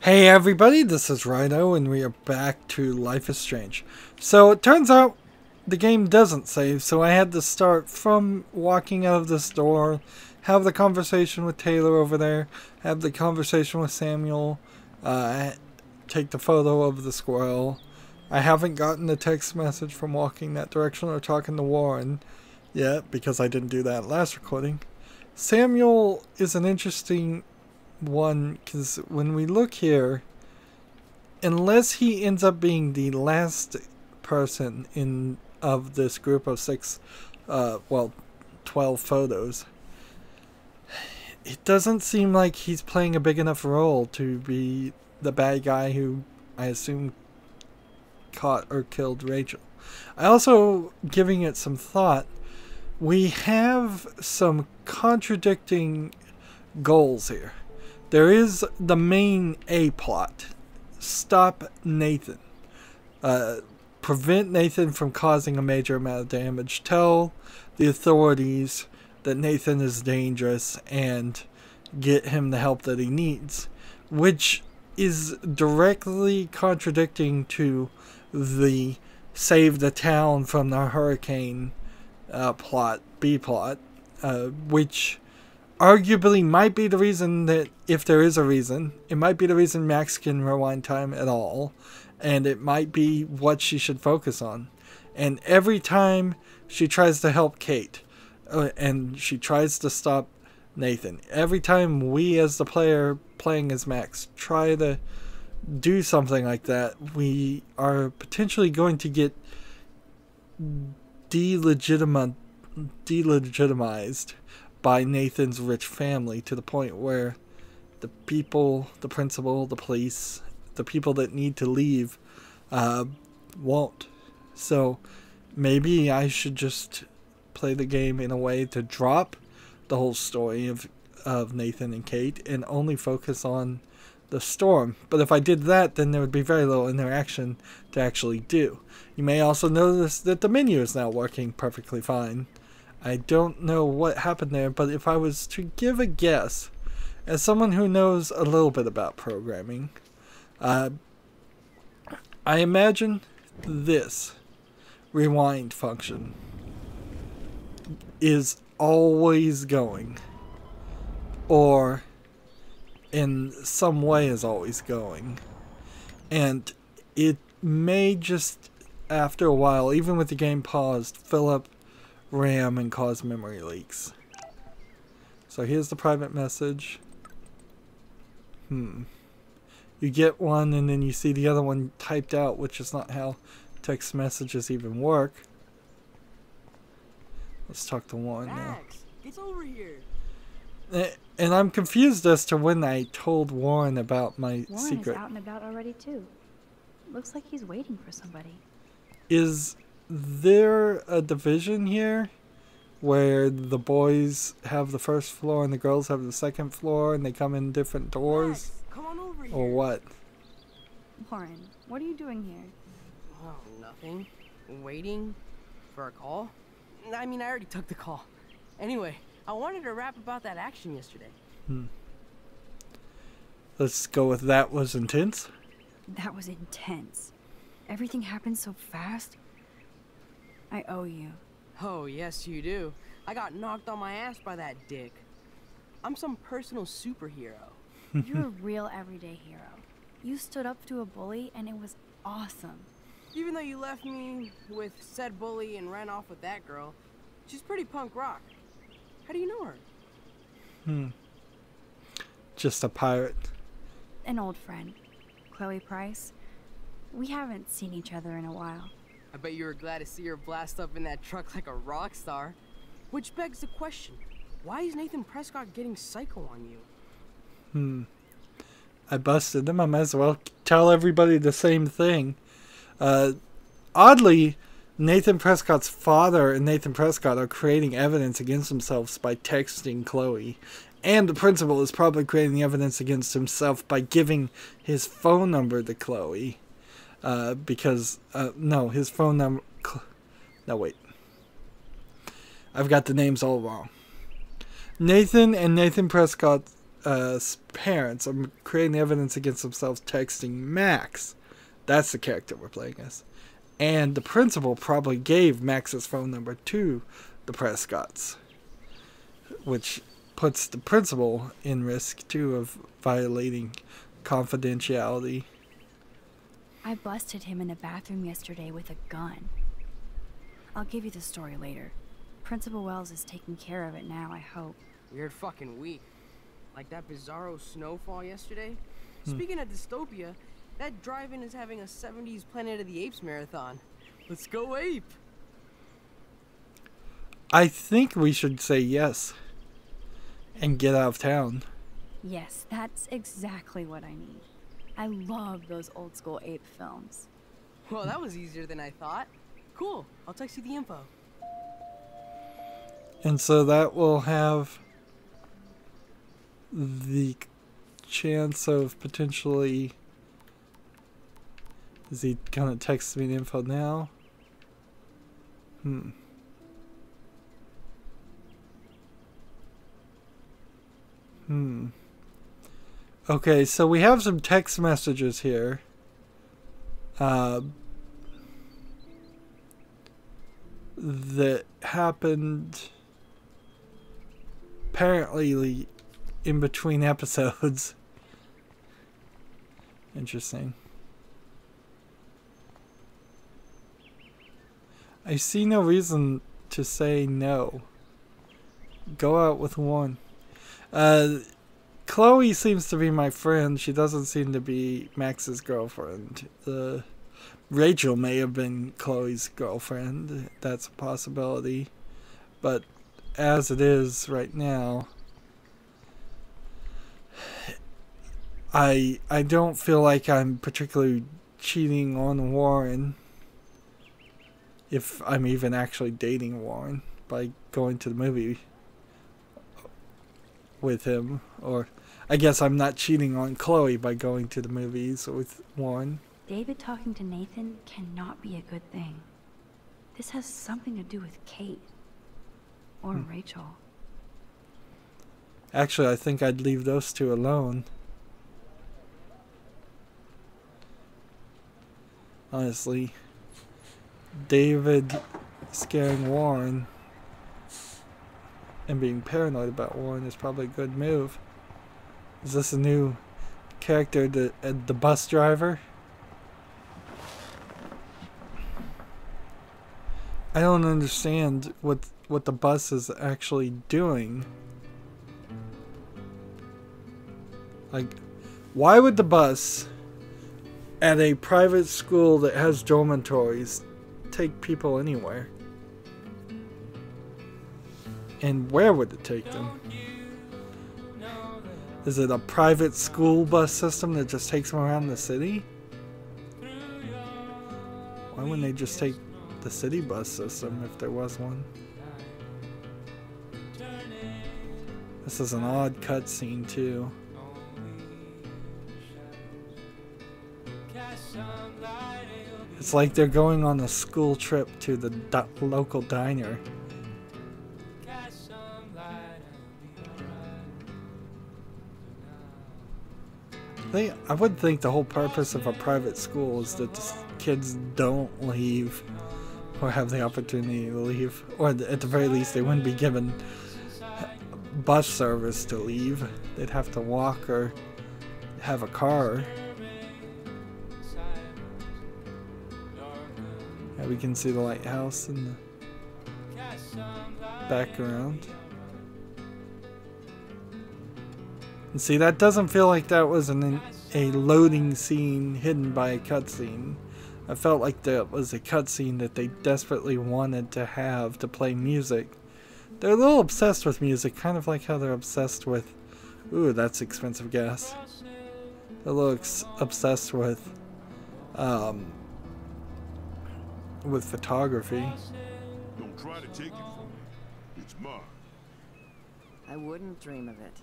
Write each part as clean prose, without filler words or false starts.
Hey everybody, this is Rydo and we are back to Life is Strange. So it turns out the game doesn't save, so I had to start from walking out of this door, have the conversation with Taylor over there, have the conversation with Samuel, take the photo of the squirrel. I haven't gotten the text message from walking that direction or talking to Warren yet because I didn't do that last recording. Samuel is an interesting one because when we look here, unless he ends up being the last person in of this group of 12 photos, it doesn't seem like he's playing a big enough role to be the bad guy who I assume caught or killed Rachel. I also, giving it some thought, we have some contradicting goals here. There is the main A plot. Stop Nathan. Prevent Nathan from causing a major amount of damage. Tell the authorities that Nathan is dangerous and get him the help that he needs. Which is directly contradicting to the save the town from the hurricane plot, B plot, which arguably might be the reason that, if there is a reason, it might be the reason Max can rewind time at all, and it might be what she should focus on. And every time she tries to help Kate, and she tries to stop Nathan, every time we as the player playing as Max try to do something like that, we are potentially going to get delegitimized by Nathan's rich family, to the point where the people, the principal, the police, the people that need to leave won't. So maybe I should just play the game in a way to drop the whole story of Nathan and Kate and only focus on the storm. But if I did that, then there would be very little interaction to actually do. You may also notice that the menu is now working perfectly fine. I don't know what happened there, but if I was to give a guess, as someone who knows a little bit about programming, I imagine this rewind function is always going, or in some way is always going, and it may just, after a while, even with the game paused, fill up RAM and cause memory leaks. So here's the private message. You get one and then you see the other one typed out, which is not how text messages even work. Let's talk to Warren now. Max, get over here. And I'm confused as to when I told Warren about my Warren secret. is out and about already too. Looks like he's waiting for somebody. Is there a division here where the boys have the first floor and the girls have the second floor and they come in different doors? Max, come on over here. Or what? Warren, what are you doing here? Oh, nothing. Waiting for a call? I mean, I already took the call. Anyway, I wanted to rap about that action yesterday. Let's go with that was intense. That was intense. Everything happened so fast. I owe you. Oh, yes, you do. I got knocked on my ass by that dick. I'm some personal superhero. You're a real everyday hero. You stood up to a bully and it was awesome. Even though you left me with said bully and ran off with that girl, she's pretty punk rock. How do you know her? Just a pirate. An old friend, Chloe Price. We haven't seen each other in a while. I bet you were glad to see her blast up in that truck like a rock star. Which begs the question, why is Nathan Prescott getting psycho on you? I busted him. I might as well tell everybody the same thing. Oddly, Nathan Prescott's father and Nathan Prescott are creating evidence against themselves by texting Chloe. And the principal is probably creating evidence against himself by giving his phone number to Chloe. No, his phone number... No, wait. I've got the names all wrong. Nathan and Nathan Prescott parents are creating evidence against themselves, texting Max. That's the character we're playing as. And the principal probably gave Max's phone number to the Prescotts, which puts the principal in risk, too, of violating confidentiality. I busted him in the bathroom yesterday with a gun. I'll give you the story later. Principal Wells is taking care of it now, I hope. Weird fucking week. Like that bizarro snowfall yesterday. Speaking of dystopia, that drive-in is having a 70s Planet of the Apes marathon. Let's go ape! I think we should say yes and get out of town. Yes, that's exactly what I need. I love those old school ape films. Well, that was easier than I thought. Cool, I'll text you the info. And so that will have the chance of potentially... Is he gonna text me the info now? Okay, so we have some text messages here. That happened apparently in between episodes. Interesting. I see no reason to say no. Go out with one. Chloe seems to be my friend. She doesn't seem to be Max's girlfriend. Rachel may have been Chloe's girlfriend. That's a possibility. But as it is right now, I don't feel like I'm particularly cheating on Warren, if I'm even actually dating Warren, by going to the movie with him. Or I guess I'm not cheating on Chloe by going to the movies with Warren. David talking to Nathan cannot be a good thing. This has something to do with Kate. Or Rachel. Actually, I think I'd leave those two alone. Honestly. David scaring Warren and being paranoid about Warren is probably a good move. Is this a new character, the bus driver? I don't understand what the bus is actually doing. Like, why would the bus at a private school that has dormitories take people anywhere? And where would it take them? Is it a private school bus system that just takes them around the city? Why wouldn't they just take the city bus system if there was one? This is an odd cutscene too. It's like they're going on a school trip to the local diner. I would think the whole purpose of a private school is that the kids don't leave or have the opportunity to leave, or at the very least they wouldn't be given bus service to leave. They'd have to walk or have a car. Yeah, we can see the lighthouse in the background. And see, that doesn't feel like that was a loading scene hidden by a cutscene. I felt like that was a cutscene that they desperately wanted to have to play music. They're a little obsessed with music, kind of like how they're obsessed with... Ooh, that's expensive gas. They're a little obsessed with photography. Don't try to take it from me. It's mine. I wouldn't dream of it.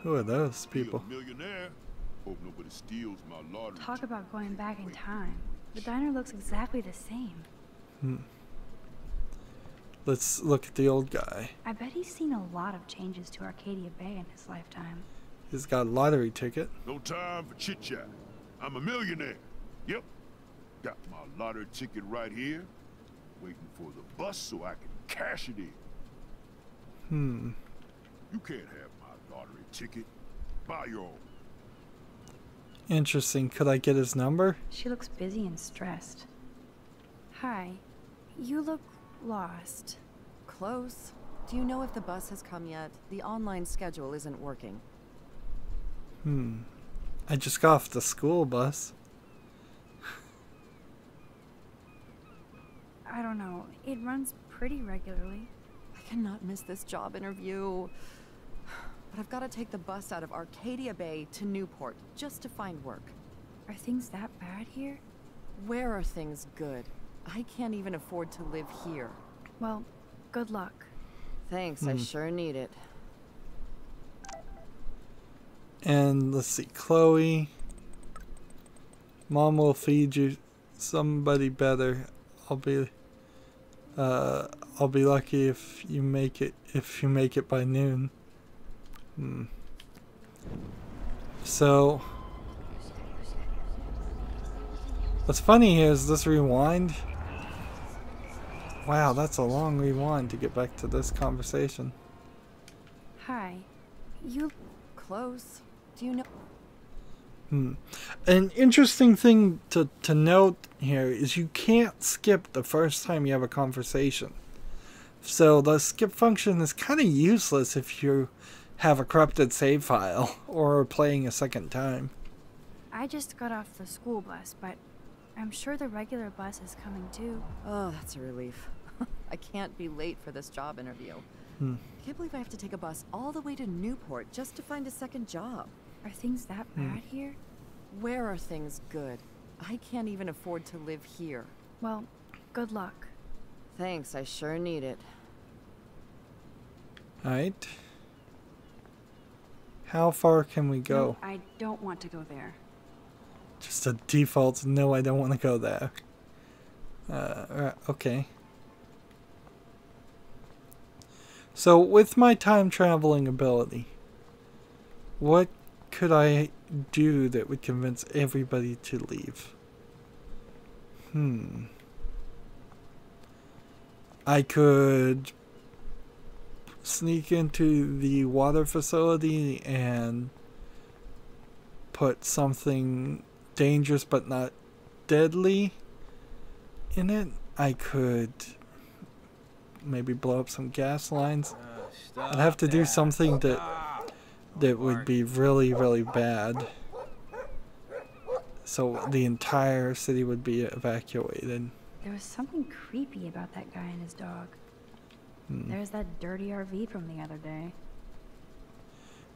Who are those people? Be a millionaire. Hope nobody steals my lottery. Talk about going back in time. The diner looks exactly the same. Let's look at the old guy. I bet he's seen a lot of changes to Arcadia Bay in his lifetime. He's got a lottery ticket. No time for chit-chat. I'm a millionaire. Yep. Got my lottery ticket right here. Waiting for the bus so I can cash it in. You can't have my lottery ticket. Buy your own. Interesting. Could I get his number? She looks busy and stressed. Hi. You look lost. Close. Do you know if the bus has come yet? The online schedule isn't working. I just got off the school bus. I don't know. It runs pretty regularly. I cannot miss this job interview. But I've got to take the bus out of Arcadia Bay to Newport just to find work. Are things that bad here? Where are things good? I can't even afford to live here. Well, good luck. Thanks, I sure need it. And let's see, Chloe. Mom will feed you somebody better. I'll be lucky if you make it by noon. So what's funny here is this rewind. Wow, that's a long rewind to get back to this conversation. Hi. You Close. Do you know? An interesting thing to note here is you can't skip the first time you have a conversation. So the skip function is kind of useless if you have a corrupted save file or are playing a second time. I just got off the school bus, but I'm sure the regular bus is coming too. Oh, that's a relief. I can't be late for this job interview. I can't believe I have to take a bus all the way to Newport just to find a second job. Are things that bad here? Where are things good? I can't even afford to live here. Well, good luck. Thanks, I sure need it. Alright. How far can we go? No, I don't want to go there. Just a default, no, I don't want to go there. Okay. So, with my time traveling ability, what could I do that would convince everybody to leave? I could sneak into the water facility and put something dangerous but not deadly in it. I could maybe blow up some gas lines. I'd have to do something that would be really, really bad. So the entire city would be evacuated. There was something creepy about that guy and his dog. There's that dirty RV from the other day.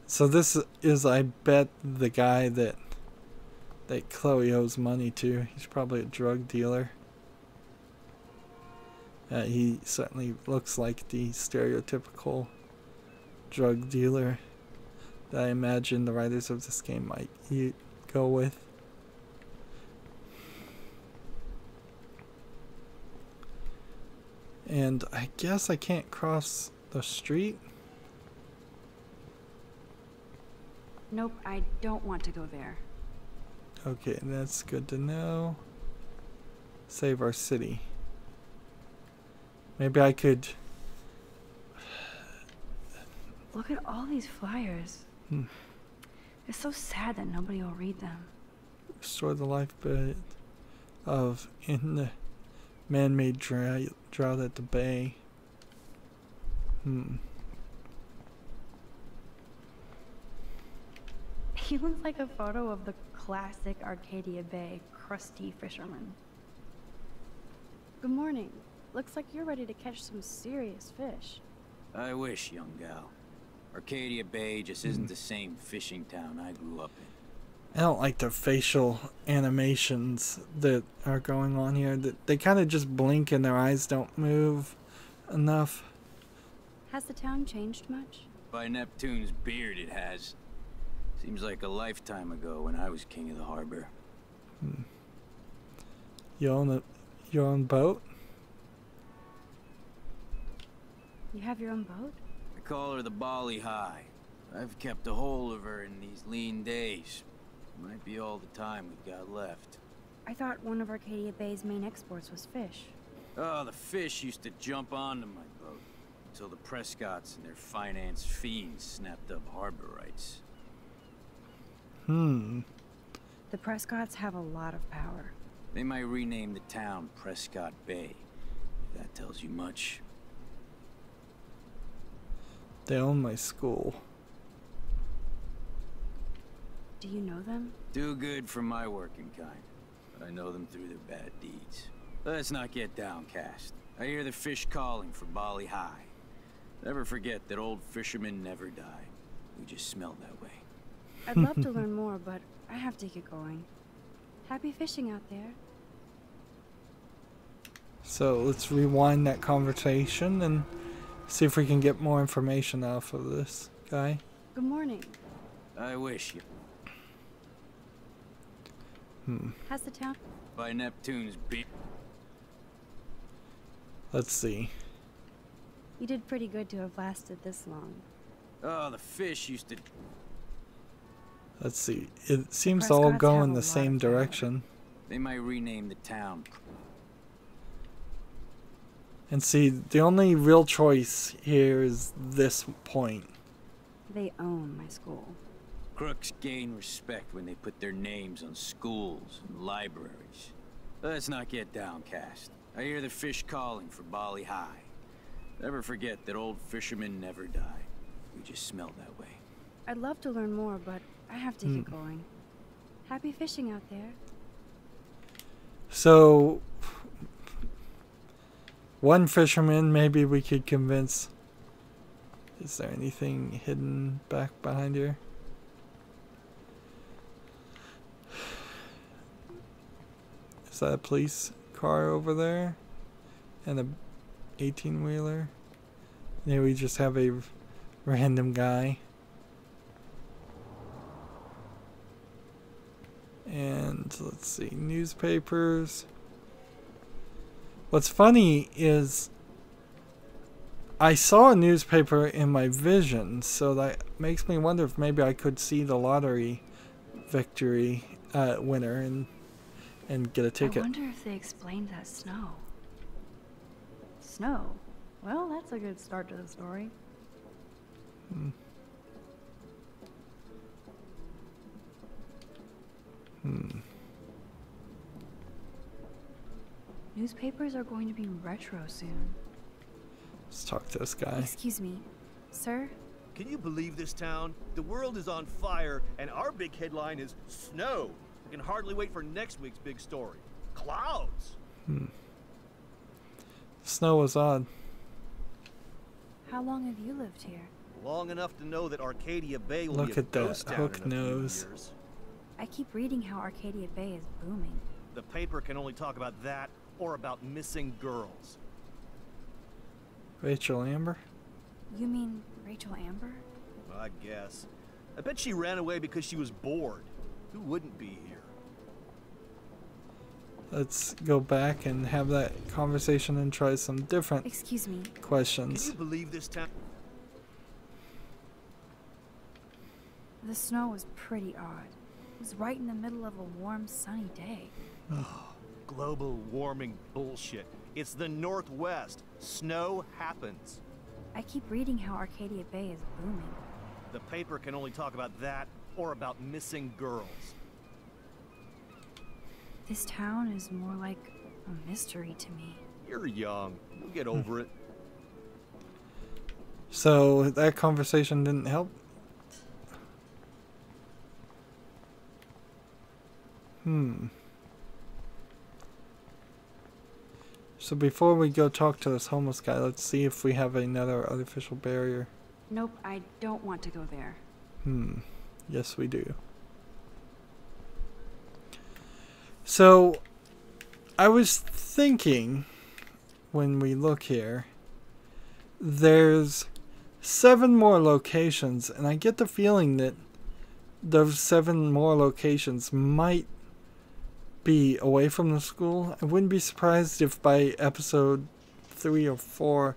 So this is, I bet, the guy that Chloe owes money to. He's probably a drug dealer. He certainly looks like the stereotypical drug dealer that I imagine the writers of this game might go with. And I guess I can't cross the street. Nope, I don't want to go there. Okay, that's good to know. Save our city. Maybe I could... Look at all these flyers. It's so sad that nobody will read them. Restore the lifeblood of in the man-made drought at the bay. He looks like a photo of the classic Arcadia Bay crusty fisherman. Good morning. Looks like you're ready to catch some serious fish. I wish, young gal. Arcadia Bay just isn't the same fishing town I grew up in. I don't like the facial animations that are going on here. They kind of just blink and their eyes don't move enough. Has the town changed much? By Neptune's beard, it has. Seems like a lifetime ago when I was king of the harbor. You own your own boat? You have your own boat? I call her the Bali High. I've kept a hold of her in these lean days. Might be all the time we've got left. I thought one of Arcadia Bay's main exports was fish. Oh, the fish used to jump onto my boat until the Prescotts and their finance fiends snapped up harbor rights. The Prescotts have a lot of power. They might rename the town Prescott Bay, if that tells you much. They own my school. Do you know them? Too good for my working kind, but I know them through their bad deeds. Let's not get downcast. I hear the fish calling for Bali High. Never forget that old fishermen never die. We just smell that way. I'd love to learn more, but I have to get going. Happy fishing out there. So let's rewind that conversation and see if we can get more information off of this guy. Good morning. I wish you. How's the town? By Neptune's beat. Let's see. You did pretty good to have lasted this long. Oh, the fish used to... Let's see. It seems to all Prescotts go have in a the lot same of power. direction. They might rename the town. And see, the only real choice here is this point. They own my school. Crooks gain respect when they put their names on schools and libraries. Let's not get downcast. I hear the fish calling for Bali High. Never forget that old fishermen never die. We just smell that way. I'd love to learn more, but I have to get going. Happy fishing out there. So, one fisherman maybe we could convince. Is there anything hidden back behind here? Is that a police car over there? And a 18-wheeler? Here we just have a random guy. And let's see, newspapers. What's funny is I saw a newspaper in my vision, so that makes me wonder if maybe I could see the lottery victory winner and get a ticket. I wonder if they explained that snow. Snow? Well, that's a good start to the story. Newspapers are going to be retro soon. Let's talk to this guy. Excuse me, sir? Can you believe this town? The world is on fire, and our big headline is snow. I can hardly wait for next week's big story. Clouds! Snow was odd. How long have you lived here? Long enough to know that Arcadia Bay will Look be a at that ghost town hook in a few nose. years. I keep reading how Arcadia Bay is booming. The paper can only talk about that or about missing girls. Rachel Amber? You mean Rachel Amber? I guess. I bet she ran away because she was bored. Who wouldn't be here? Let's go back and have that conversation and try some different Excuse me. Can questions. you believe this town? The snow was pretty odd. It was right in the middle of a warm, sunny day. Global warming bullshit. It's the Northwest. Snow happens. I keep reading how Arcadia Bay is booming. The paper can only talk about that or about missing girls. This town is more like a mystery to me. You're young. You'll get over it. So that conversation didn't help. So before we go talk to this homeless guy, let's see if we have another artificial barrier. Nope, I don't want to go there. Yes, we do. So, I was thinking, when we look here, there's 7 more locations, and I get the feeling that those 7 more locations might be away from the school. I wouldn't be surprised if by episode 3 or 4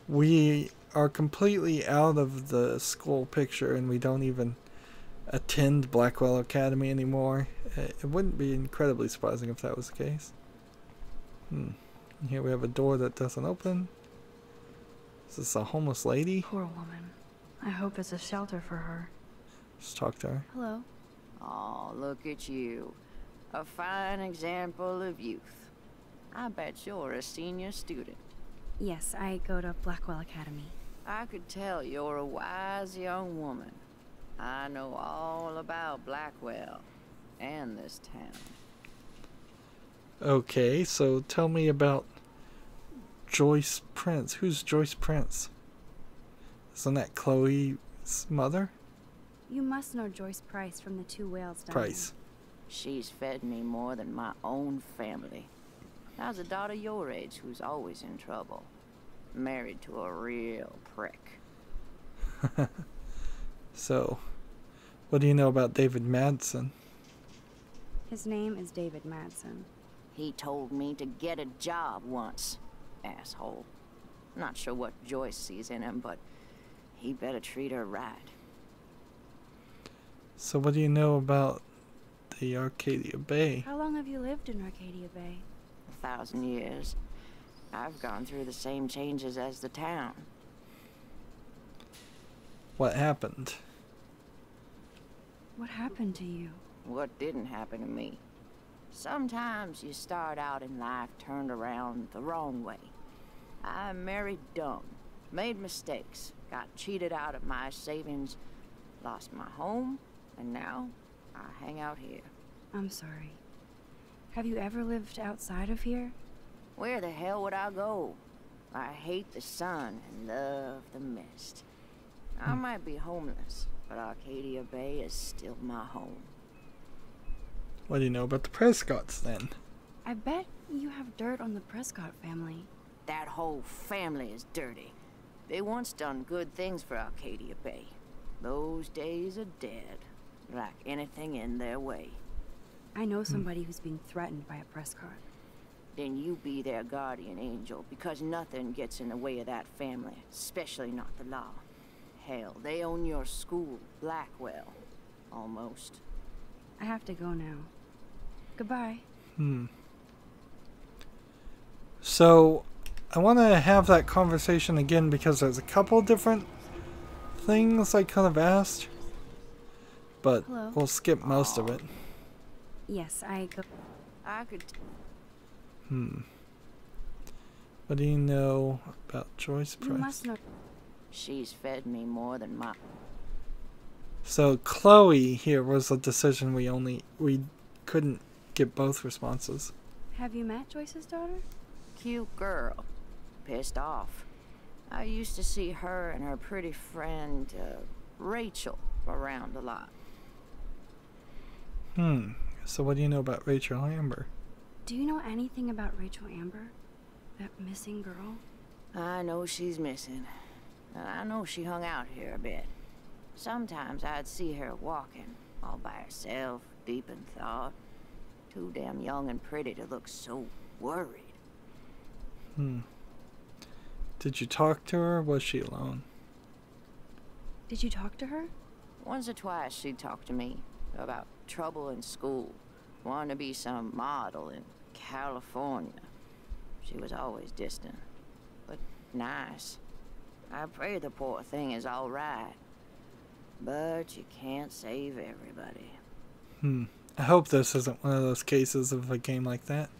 we are completely out of the school picture and we don't even attend Blackwell Academy anymore, it wouldn't be incredibly surprising if that was the case. And here we have a door that doesn't open. Is this a homeless lady? Poor woman. I hope it's a shelter for her. Let's talk to her. Hello. Oh, look at you. A fine example of youth. I bet you're a senior student. Yes, I go to Blackwell Academy. I could tell you're a wise young woman. I know all about Blackwell and this town. Okay, so tell me about Joyce Prince. Who's Joyce Prince? Isn't that Chloe's mother? You must know Joyce Price from the Two Whales down Price. She's fed me more than my own family. How's a daughter your age who's always in trouble? Married to a real prick. So, what do you know about David Madsen? His name is David Madsen. He told me to get a job once. Asshole. Not sure what Joyce sees in him, but he better treat her right. So what do you know about the Arcadia Bay? How long have you lived in Arcadia Bay? 1,000 years. I've gone through the same changes as the town. What happened? What happened to you? What didn't happen to me? Sometimes you start out in life turned around the wrong way. I married dumb, made mistakes, got cheated out of my savings, lost my home, and now I hang out here. I'm sorry. Have you ever lived outside of here? Where the hell would I go? I hate the sun and love the mist. I might be homeless, but Arcadia Bay is still my home. What do you know about the Prescotts then? I bet you have dirt on the Prescott family. That whole family is dirty. They once done good things for Arcadia Bay. Those days are dead, like anything in their way. I know somebody who's being threatened by a Prescott. Then you be their guardian angel, because nothing gets in the way of that family, especially not the law. Hell, they own your school, Blackwell. Almost. I have to go now. Goodbye. So, I want to have that conversation again because there's a couple different things I could have asked. But Hello? we'll skip most of it. Yes, I go. I could... What do you know about Joyce You Price? must know. She's fed me more than my... So Chloe here was a decision we couldn't get both responses. Have you met Joyce's daughter? Cute girl. Pissed off. I used to see her and her pretty friend, Rachel, around a lot. So what do you know about Rachel Amber? Do you know anything about Rachel Amber? That missing girl? I know she's missing. And I know she hung out here a bit. Sometimes I'd see her walking, all by herself, deep in thought. Too damn young and pretty to look so worried. Did you talk to her or was she alone? Did you talk to her? Once or twice she'd talk to me about trouble in school, wanting to be some model in California. She was always distant, but nice. I pray the poor thing is all right, but you can't save everybody. I hope this isn't one of those cases of a game like that.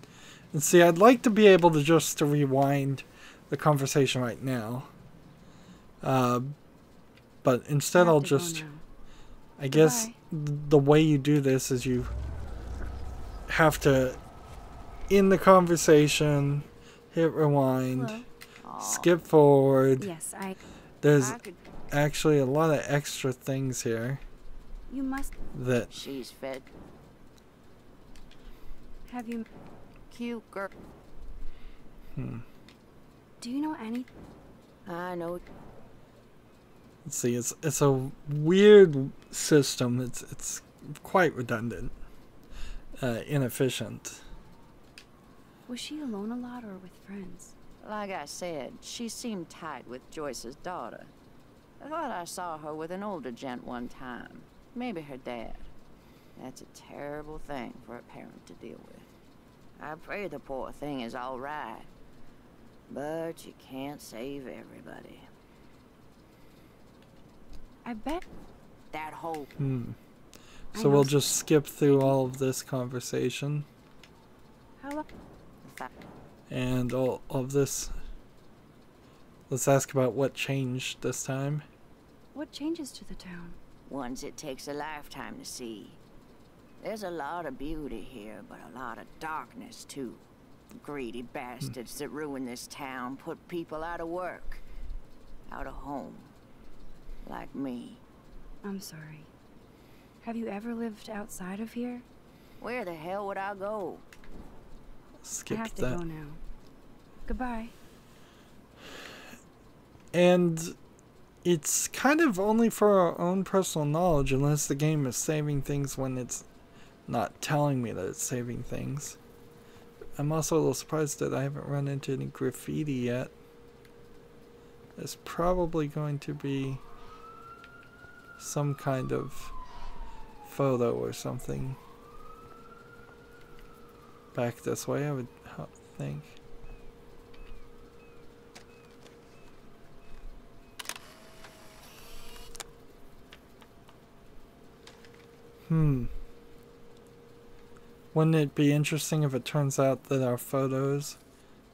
And see, I'd like to be able to just rewind the conversation right now. But instead I'll just... I guess the way you do this is you have to end the conversation, hit rewind, skip forward. Yes, There's actually a lot of extra things here You must. that... She's fed. Have you? Cute girl. Do you know any? I know. Let's see, it's a weird system. It's quite redundant, inefficient. Was she alone a lot or with friends? Like I said, she seemed tight with Joyce's daughter. I thought I saw her with an older gent one time. Maybe her dad. That's a terrible thing for a parent to deal with. I pray the poor thing is all right. But you can't save everybody. I bet. That whole... So we'll just skip through all of this conversation. How long? And all of this. Let's ask about what changed this time. What changes to the town? Ones it takes a lifetime to see. There's a lot of beauty here, but a lot of darkness, too. Greedy bastards that ruin this town put people out of work. Out of home. Like me. I'm sorry. Have you ever lived outside of here? Where the hell would I go? Skip I have to that. go now. Goodbye. And it's kind of only for our own personal knowledge, unless the game is saving things when it's not telling me that it's saving things. I'm also a little surprised that I haven't run into any graffiti yet. There's probably going to be some kind of photo or something back this way, I would think. Wouldn't it be interesting if it turns out that our photos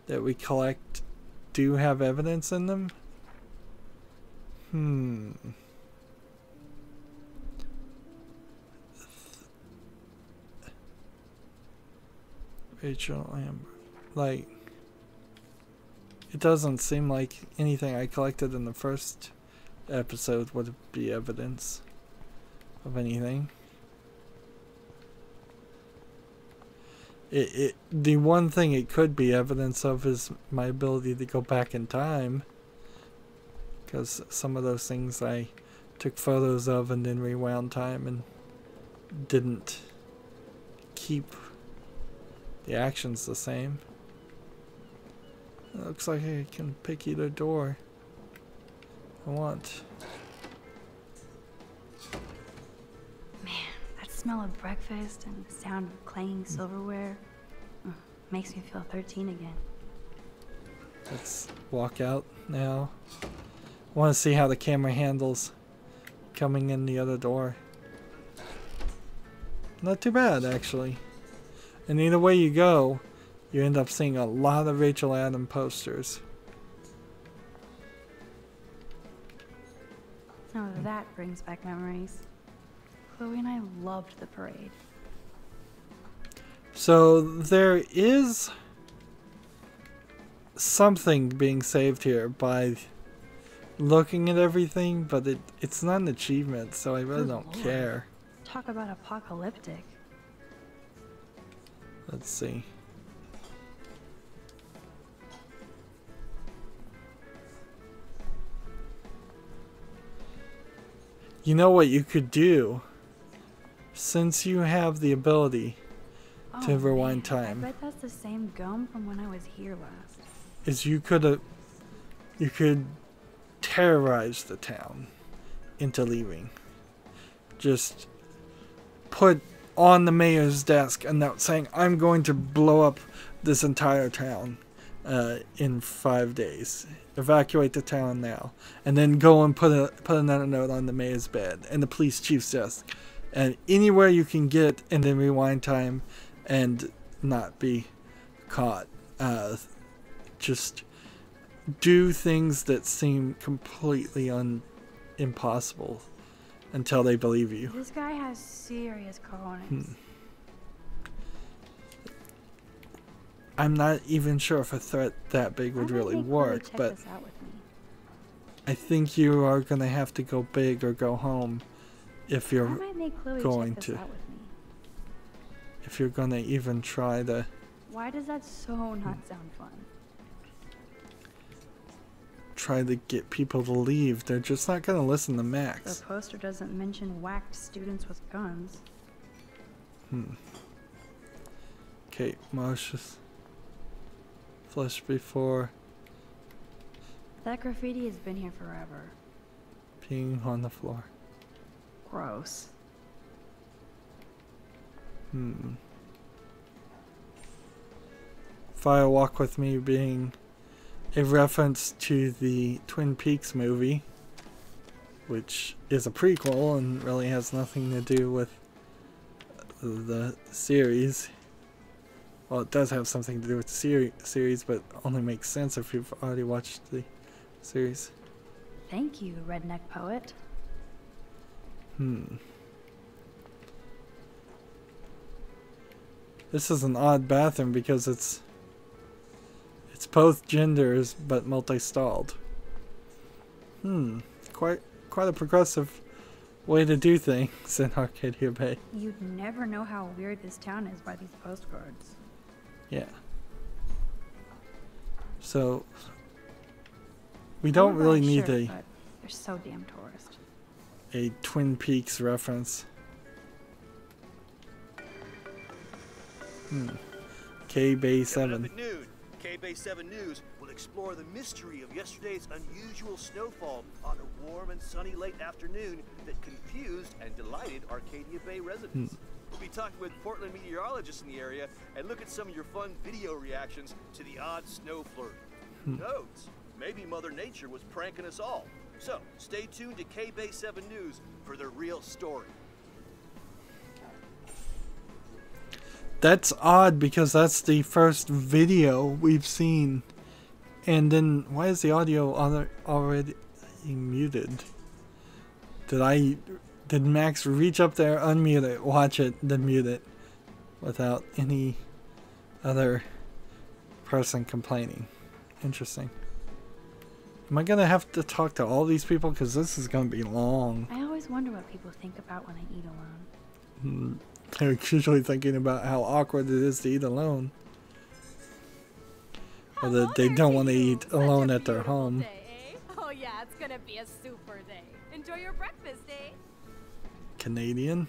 that we collect do have evidence in them? Rachel Amber. Like, it doesn't seem like anything I collected in the first episode would be evidence of anything. The one thing it could be evidence of is my ability to go back in time, because some of those things I took photos of and then rewound time and didn't keep the actions the same. It looks like I can pick either door I want. Man, that smell of breakfast and the sound of clanging silverware makes me feel 13 again. Let's walk out now. I want to see how the camera handles coming in the other door. Not too bad, actually. And either way you go, you end up seeing a lot of Rachel Adam posters. Oh, that brings back memories. Chloe and I loved the parade. So there is something being saved here by looking at everything, but it's not an achievement, so I really don't care. Talk about apocalyptic. Let's see. You know what you could do? Since you have the ability to rewind time. I bet that's the same gum from when I was here last. Is you could terrorize the town into leaving. Just put on the mayor's desk a note saying, I'm going to blow up this entire town in 5 days. Evacuate the town now. And then go and put another note on the mayor's bed and the police chief's desk. And anywhere you can get, and then rewind time and not be caught. Just do things that seem completely impossible until they believe you. This guy has serious cojones. I'm not even sure if a threat that big would really work, but I think you are going to have to go big or go home if you're going to. If you're going to even try to. Why does that so not sound fun? Try to get people to leave. They're just not going to listen to Max. The poster doesn't mention whacked students with guns. Kate Marsh's flesh before That graffiti has been here forever. Peeing on the floor. Gross. Fire Walk With Me being a reference to the Twin Peaks movie, which is a prequel and really has nothing to do with the series. Well, it does have something to do with the series, but only makes sense if you've already watched the series. Thank you, redneck poet. This is an odd bathroom because it's both genders but multi-stalled. Quite a progressive way to do things in Arcadia Bay. You'd never know how weird this town is by these postcards. Yeah. So we don't really need but they're so damn tourist. a Twin Peaks reference. K-Bay 7. At noon, K-Bay 7 News will explore the mystery of yesterday's unusual snowfall on a warm and sunny late afternoon that confused and delighted Arcadia Bay residents. We'll be talking with Portland meteorologists in the area and look at some of your fun video reactions to the odd snow flurry. Who knows? Maybe Mother Nature was pranking us all. So, stay tuned to K-Bay 7 News for the real story. That's odd because that's the first video we've seen. And then why is the audio already muted? Did Max reach up there, unmute it, watch it, then mute it without any other person complaining? Interesting. Am I gonna have to talk to all these people? Because this is gonna be long. I always wonder what people think about when I eat alone. They're usually thinking about how awkward it is to eat alone. Or that they don't want to eat alone at their home. Day, eh? Oh yeah, it's gonna be a super day. Enjoy your breakfast, eh? Canadian?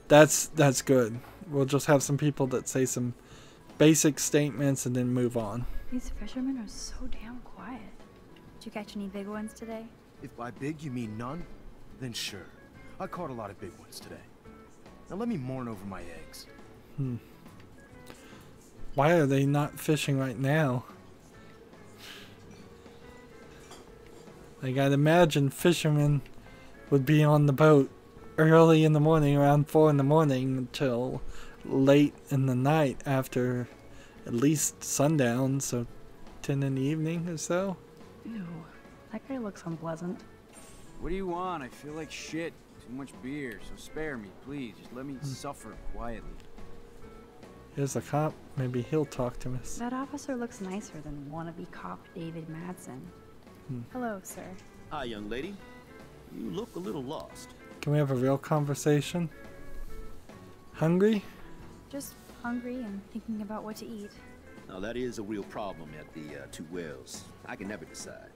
That's good. We'll just have some people that say some basic statements and then move on. These fishermen are so damn quiet. Did you catch any big ones today? If by big you mean none, then sure. I caught a lot of big ones today. Now let me mourn over my eggs. Why are they not fishing right now? Like, I'd imagine fishermen would be on the boat early in the morning, around 4 in the morning, until late in the night after at least sundown, so 10 in the evening or so. Ew, that guy looks unpleasant. What do you want? I feel like shit. Too much beer, so spare me, please. Just let me suffer quietly. Here's a cop. Maybe he'll talk to us. That officer looks nicer than wannabe cop David Madsen. Hello, sir. Hi, young lady. You look a little lost. Can we have a real conversation? Hungry? Just hungry and thinking about what to eat. Now that is a real problem at the Two Wells. I can never decide.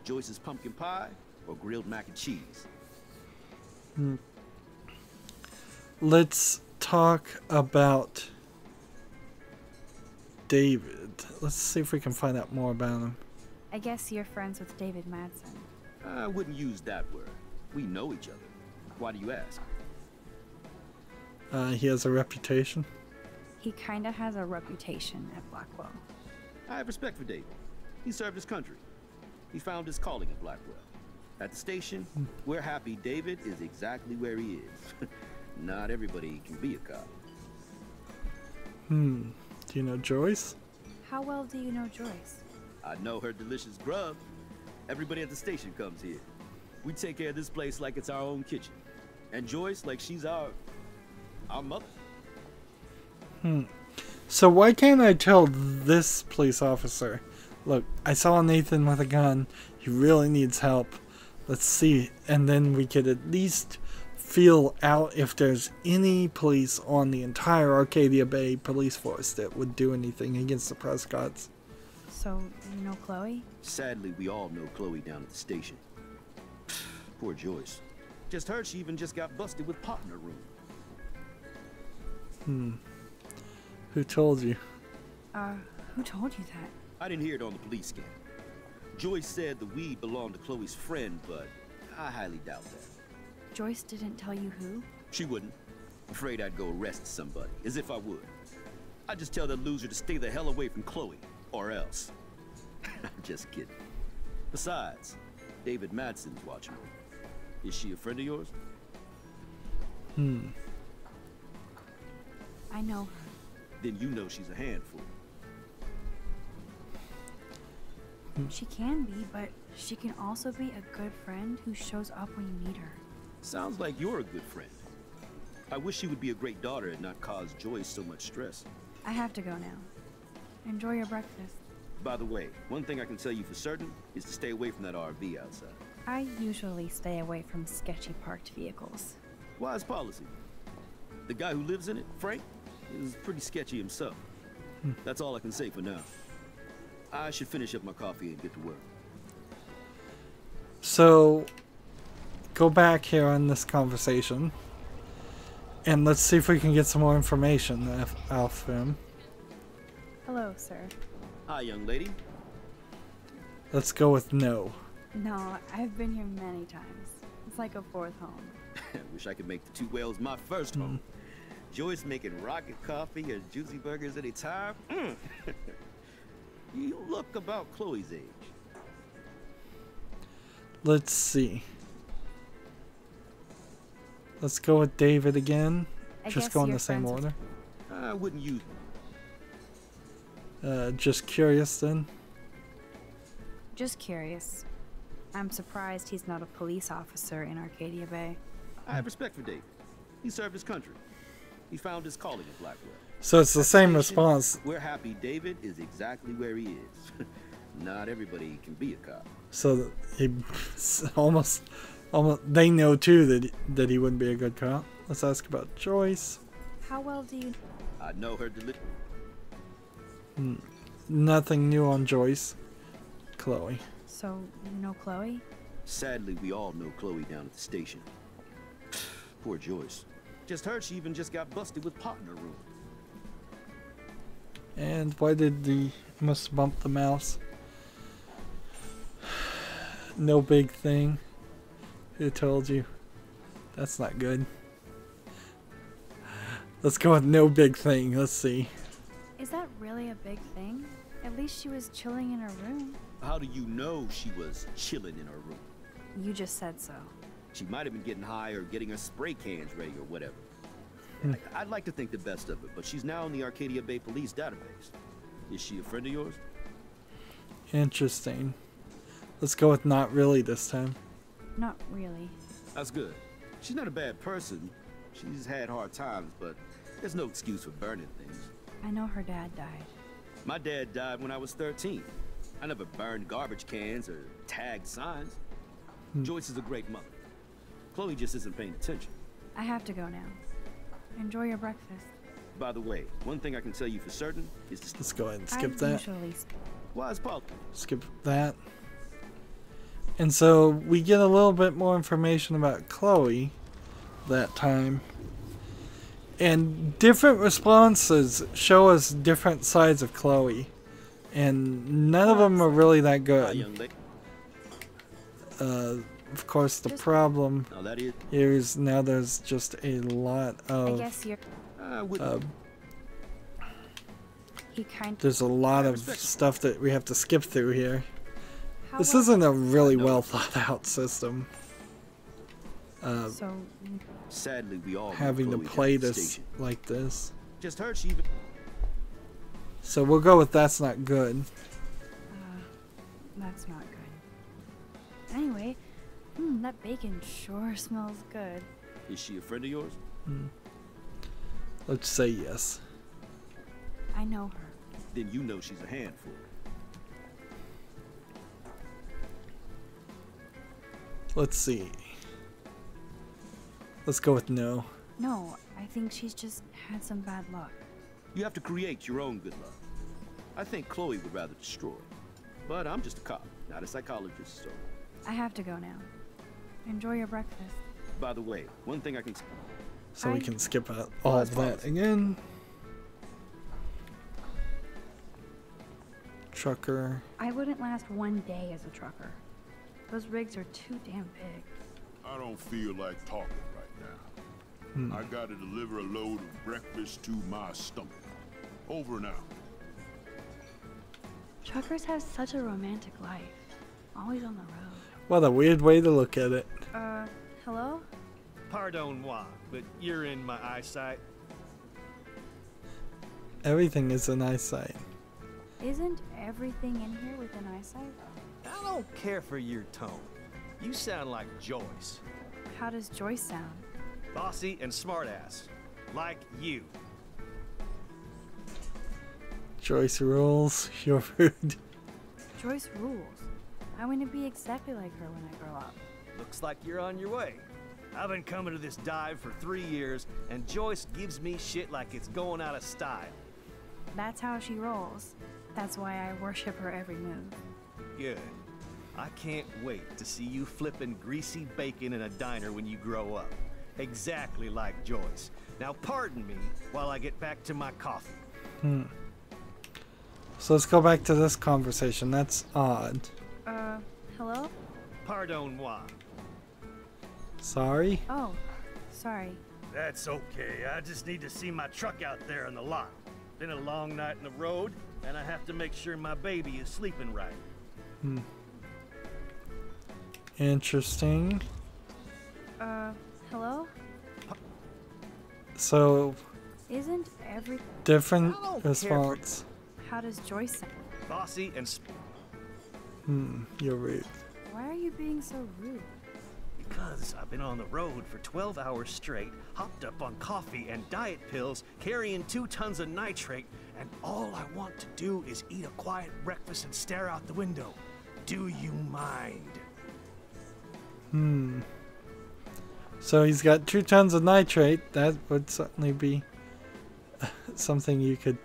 Joyce's pumpkin pie or grilled mac and cheese. Let's talk about David. Let's see if we can find out more about him. I guess you're friends with David Madsen. I wouldn't use that word. We know each other. Why do you ask? He has a reputation. He kinda has a reputation at Blackwell. I have respect for David. He served his country. He found his calling at Blackwell. At the station, we're happy David is exactly where he is. Not everybody can be a cop. Do you know Joyce? How well do you know Joyce? I know her delicious grub. Everybody at the station comes here. We take care of this place like it's our own kitchen. And Joyce like she's our mother. So why can't I tell this police officer, look, I saw Nathan with a gun. He really needs help. Let's see. And then we could at least feel out if there's any police on the entire Arcadia Bay police force that would do anything against the Prescotts. So, you know Chloe? Sadly, we all know Chloe down at the station. Poor Joyce. Just heard she even just got busted with pot in her room. Who told you? Who told you that? I didn't hear it on the police scan. Joyce said the weed belonged to Chloe's friend, but I highly doubt that. Joyce didn't tell you who? She wouldn't. Afraid I'd go arrest somebody, as if I would. I'd just tell that loser to stay the hell away from Chloe, or else. I'm just kidding. Besides, David Madsen's watching her. Is she a friend of yours? I know her. Then you know she's a handful. She can be, but she can also be a good friend who shows up when you need her. Sounds like you're a good friend. I wish she would be a great daughter and not cause Joyce so much stress. I have to go now. Enjoy your breakfast. By the way, one thing I can tell you for certain is to stay away from that RV outside. I usually stay away from sketchy parked vehicles. Wise policy. The guy who lives in it, Frank, is pretty sketchy himself. That's all I can say for now. I should finish up my coffee and get to work. So, go back here on this conversation. And let's see if we can get some more information out of him. Hello, sir. Hi, young lady. Let's go with no. No, I've been here many times. It's like a fourth home. Wish I could make the Two Whales my first home. Joyce making rocket coffee and juicy burgers anytime. You look about Chloe's age. Let's see. Let's go with David again. Just go in the same order. I wouldn't use just curious then. Just curious. I'm surprised he's not a police officer in Arcadia Bay. I have respect for David. He served his country. He found his calling at Blackwell. So it's the same response. We're happy David is exactly where he is. Not everybody can be a cop. So he almost they know too that he wouldn't be a good cop. Let's ask about Joyce. How well do you... I know her Nothing new on Joyce. Chloe. So, you know Chloe? Sadly, we all know Chloe down at the station. Poor Joyce. Just heard she even just got busted with pot in her room. And why did the must bump the mouse? No big thing. Who told you? That's not good. Let's go with no big thing. Let's see. Is that really a big thing? At least she was chilling in her room. How do you know she was chilling in her room? You just said so. She might have been getting high or getting her spray cans ready or whatever. I'd like to think the best of it, but she's now in the Arcadia Bay police database. Is she a friend of yours? Interesting. Let's go with not really this time. Not really. That's good. She's not a bad person. She's had hard times, but there's no excuse for burning things. I know her dad died. My dad died when I was 13. I never burned garbage cans or tagged signs. Joyce is a great mother. Chloe just isn't paying attention. I have to go now. Enjoy your breakfast. By the way, one thing I can tell you for certain is to... Let's go ahead and skip that. Wise Paul. Skip that. And so we get a little bit more information about Chloe that time. And different responses show us different sides of Chloe. And none of them are really that good. Of course, the problem here is now there's just a lot of... I guess you're... there's a lot of stuff that we have to skip through here. This isn't a really well thought out system. Sadly, we all having to play this like this. Just heard she even... So we'll go with that's not good. That's not good. Anyway, that bacon sure smells good. Is she a friend of yours? Let's say yes. I know her. Then you know she's a handful. Let's see. Let's go with no. No, I think she's just had some bad luck. You have to create your own good luck. I think Chloe would rather destroy. But I'm just a cop, not a psychologist, so... I have to go now. Enjoy your breakfast. By the way, one thing I can... So we can skip all of that again. trucker. I wouldn't last one day as a trucker. Those rigs are too damn big. I don't feel like talking right now. I gotta deliver a load of breakfast to my stomach. Over and out. Truckers have such a romantic life. Always on the road. What a weird way to look at it. Hello? Pardon moi, but you're in my eyesight. Everything is an eyesight. Isn't everything in here within eyesight? I don't care for your tone. You sound like Joyce. How does Joyce sound? Bossy and smartass. Like you. Joyce rules. You're rude. Joyce rules. I want to be exactly like her when I grow up. Looks like you're on your way. I've been coming to this dive for 3 years, and Joyce gives me shit like it's going out of style. That's how she rolls. That's why I worship her every move. Good. I can't wait to see you flipping greasy bacon in a diner when you grow up. Exactly like Joyce. Now pardon me while I get back to my coffee. So let's go back to this conversation. That's odd. Hello? Pardon moi. Sorry? Oh, sorry. That's okay. I just need to see my truck out there in the lot. Been a long night on the road, and I have to make sure my baby is sleeping right. Interesting. Hello? So, Isn't every... different I don't care response. How does Joyce sound? Bossy and You're rude. Why are you being so rude? because I've been on the road for 12 hours straight, hopped up on coffee and diet pills, carrying 2 tons of nitrate, and all I want to do is eat a quiet breakfast and stare out the window. Do you mind? So he's got 2 tons of nitrate. That would certainly be something you could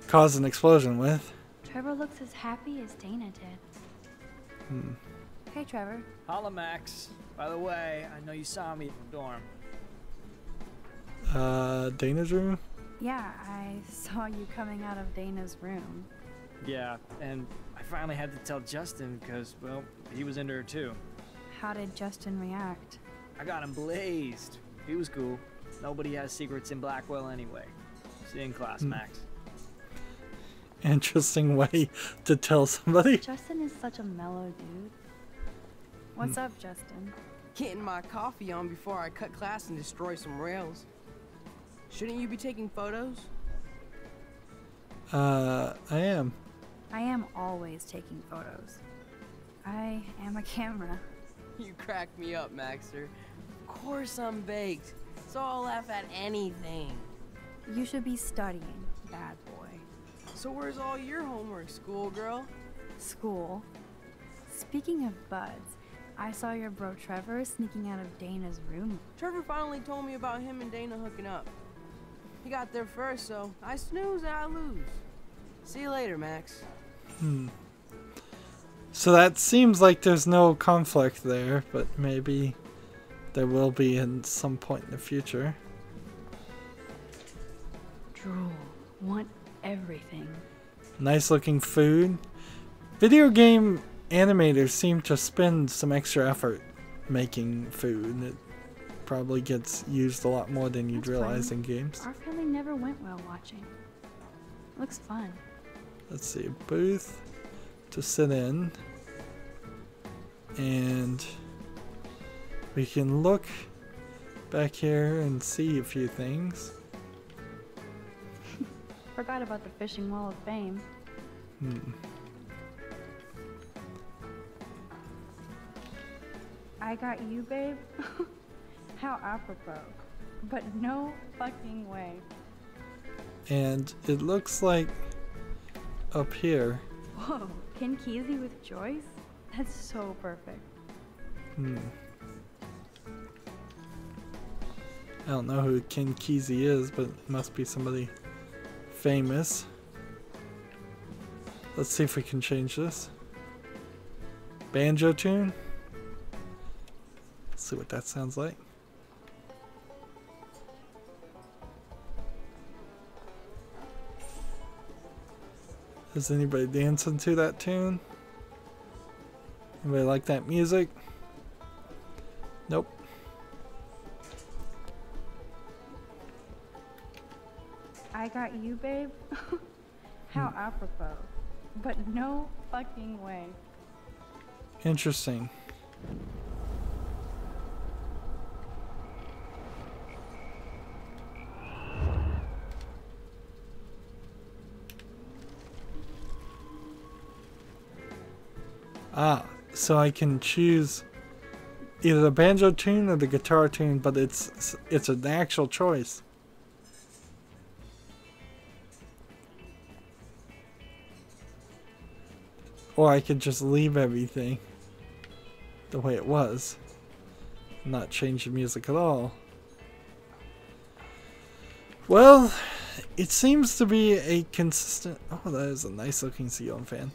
cause an explosion with. Trevor looks as happy as Dana did. Hey, Trevor. Holla, Max. By the way, I know you saw me from dorm. Dana's room? Yeah, I saw you coming out of Dana's room. Yeah, and I finally had to tell Justin because, well, he was into her too. How did Justin react? I got him blazed. He was cool. Nobody has secrets in Blackwell anyway. See you in class, Max. Interesting way to tell somebody. Justin is such a mellow dude. What's up, Justin? Getting my coffee on before I cut class and destroy some rails. Shouldn't you be taking photos? I am. I am always taking photos. I am a camera. You crack me up, Maxter. Of course I'm baked, so I'll laugh at anything. You should be studying, bad boy. So where's all your homework, schoolgirl? School. Speaking of buds, I saw your bro Trevor sneaking out of Dana's room. Trevor finally told me about him and Dana hooking up. He got there first, so I snooze and I lose. See you later, Max. So that seems like there's no conflict there, but maybe there will be in some point in the future. Drool. Want everything. Nice looking food. Video game animators seem to spend some extra effort making food. It probably gets used a lot more than you'd That's realize fun. in games. Our family never went whale watching. Looks fun. Let's see, a booth to sit in. And we can look back here and see a few things. Forgot about the fishing wall of fame. I got you, babe? How apropos. But no fucking way. And it looks like up here. Whoa, Ken Kesey with Joyce? That's so perfect. I don't know who Ken Kesey is, but it must be somebody famous. Let's see if we can change this. Banjo tune. Let's see what that sounds like. Is anybody dancing to that tune? Anybody like that music? Nope. I got you, babe. How apropos. But no fucking way. Interesting. Ah, so I can choose either the banjo tune or the guitar tune, but it's an actual choice. Or I could just leave everything the way it was, not change the music at all. Well, it seems to be a consistent... Oh, that is a nice looking ceiling fan.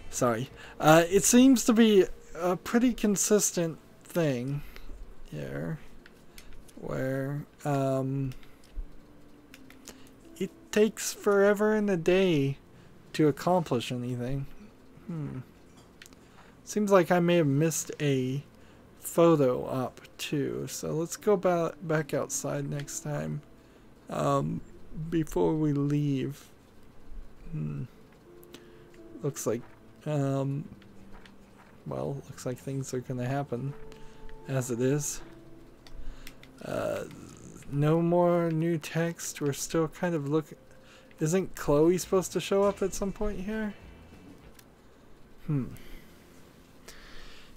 Sorry. It seems to be a pretty consistent thing here, where it takes forever and a day to accomplish anything. Seems like I may have missed a photo up too, so let's go back outside next time before we leave. Looks like well, looks like things are gonna happen as it is. No more new text. We're still kind of looking. Isn't Chloe supposed to show up at some point here?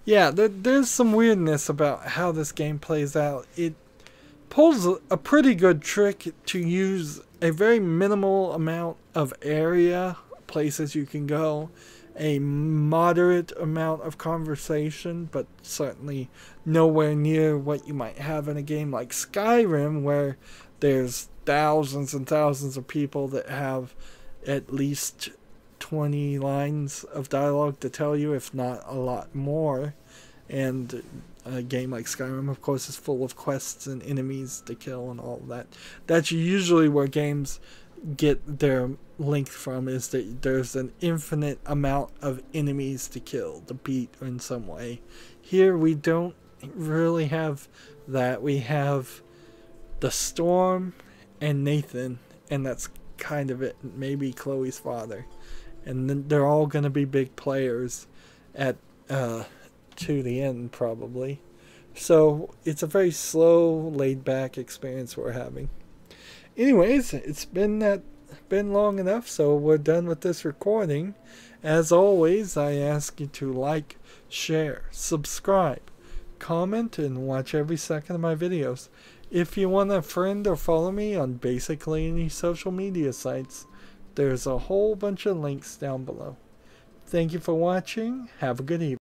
Yeah, there's some weirdness about how this game plays out. It pulls a pretty good trick to use a very minimal amount of area, places you can go, a moderate amount of conversation, but certainly nowhere near what you might have in a game like Skyrim, where there's thousands and thousands of people that have at least 20 lines of dialogue to tell you, if not a lot more. And a game like Skyrim, of course, is full of quests and enemies to kill and all of that. That's usually where games get their length from, is that there's an infinite amount of enemies to kill, to beat in some way. Here we don't really have that. We have the Storm and Nathan, and that's kind of it. Maybe Chloe's father. And then they're all going to be big players at to the end, probably. So it's a very slow, laid-back experience we're having. Anyways, it's been long enough, so we're done with this recording. As always, I ask you to like, share, subscribe, comment, and watch every second of my videos. If you want to friend or follow me on basically any social media sites, there's a whole bunch of links down below. Thank you for watching. Have a good evening.